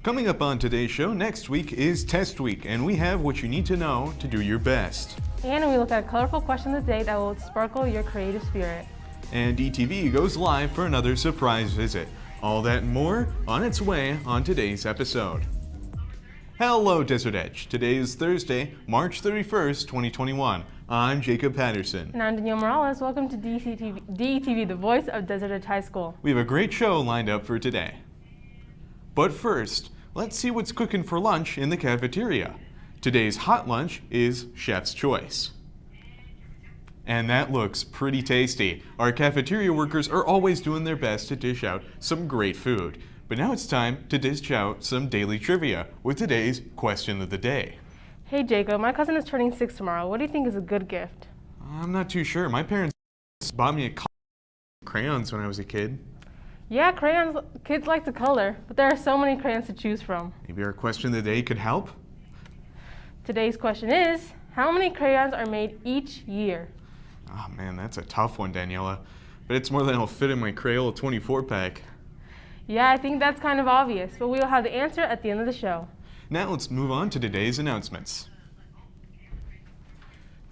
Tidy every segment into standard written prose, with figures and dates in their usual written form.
Coming up on today's show, next week is Test Week, and we have what you need to know to do your best. And we look at a colorful question of the day that will sparkle your creative spirit. And DTV goes live for another surprise visit. All that and more on its way on today's episode. Hello, Desert Edge. Today is Thursday, March 31st, 2021. I'm Jacob Patterson. And I'm Danielle Morales. Welcome to DTV, the voice of Desert Edge High School. We have a great show lined up for today. But first, let's see what's cooking for lunch in the cafeteria. Today's hot lunch is Chef's Choice. And that looks pretty tasty. Our cafeteria workers are always doing their best to dish out some great food. But now it's time to dish out some daily trivia with today's question of the day. Hey Jacob, my cousin is turning 6 tomorrow. What do you think is a good gift? I'm not too sure. My parents bought me crayons when I was a kid. Yeah, crayons, kids like to color, but there are so many crayons to choose from. Maybe our question of the day could help? Today's question is, how many crayons are made each year? Oh man, that's a tough one, Daniela. But it's more than will fit in my Crayola 24 pack. Yeah, I think that's kind of obvious, but we will have the answer at the end of the show. Now let's move on to today's announcements.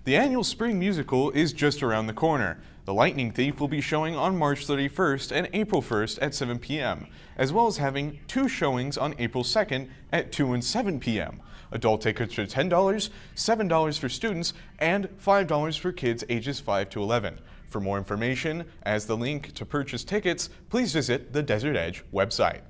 The annual spring musical is just around the corner. The Lightning Thief will be showing on March 31st and April 1st at 7 p.m., as well as having 2 showings on April 2nd at 2 and 7 p.m. Adult tickets are $10, $7 for students, and $5 for kids ages 5 to 11. For more information, as the link to purchase tickets, please visit the Desert Edge website.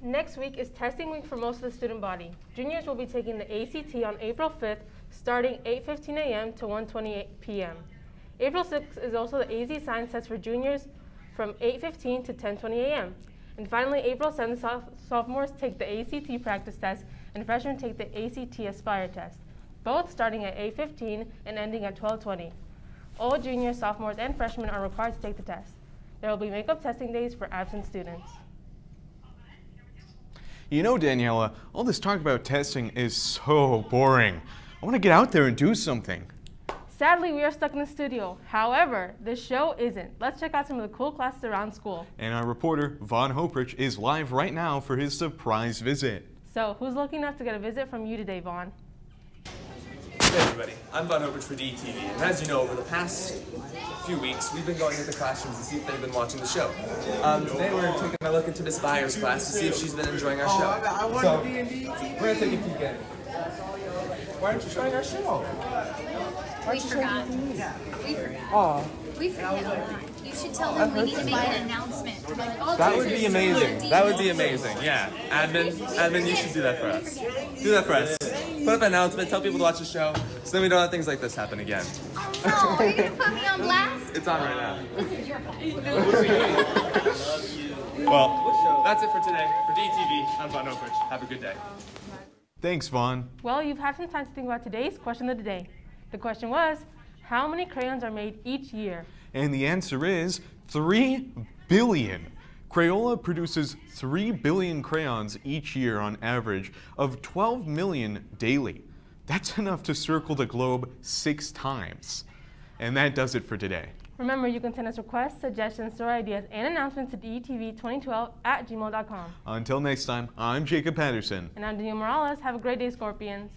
Next week is testing week for most of the student body. Juniors will be taking the ACT on April 5th, starting 8:15 a.m. to 1:28 p.m. April 6th is also the AZ Science test for juniors from 8:15 to 10:20 a.m. And finally, April 7th, sophomores take the ACT practice test and freshmen take the ACT Aspire test, both starting at 8:15 and ending at 12:20. All juniors, sophomores, and freshmen are required to take the test. There will be makeup testing days for absent students. You know, Daniela, all this talk about testing is so boring. I want to get out there and do something. Sadly, we are stuck in the studio. However, this show isn't. Let's check out some of the cool classes around school. And our reporter, Vaughn Hoprich, is live right now for his surprise visit. So, who's lucky enough to get a visit from you today, Vaughn? Hey everybody, I'm Vaughn Hoprich for Detv, and as you know, over the past few weeks, we've been going into classrooms to see if they've been watching the show. Today we're taking a look into Miss Byers' class to see if she's been enjoying our show. I want to be in Detv. We're going to take a peek at it. Why aren't you showing our show? We forgot. We forgot. Aw. We forget a lot. You should tell them we need to make an announcement. That would be amazing. That would be amazing. Yeah. Admin, you should do that for us. Do that for us. Put up an announcement, tell people to watch the show, so then we don't have things like this happen again. Oh, are you going to put me on blast? It's on right now. This is your fault. Well, that's it for today. For DTV, I'm Vaughn Hoprich. Have a good day. Thanks, Vaughn. Well, you've had some time to think about today's question of the day. The question was, how many crayons are made each year? And the answer is 3 billion. Crayola produces 3 billion crayons each year on average of 12 million daily. That's enough to circle the globe 6 times. And that does it for today. Remember, you can send us requests, suggestions, story ideas, and announcements to DETV2012@gmail.com. Until next time, I'm Jacob Patterson. And I'm Danielle Morales. Have a great day, Scorpions.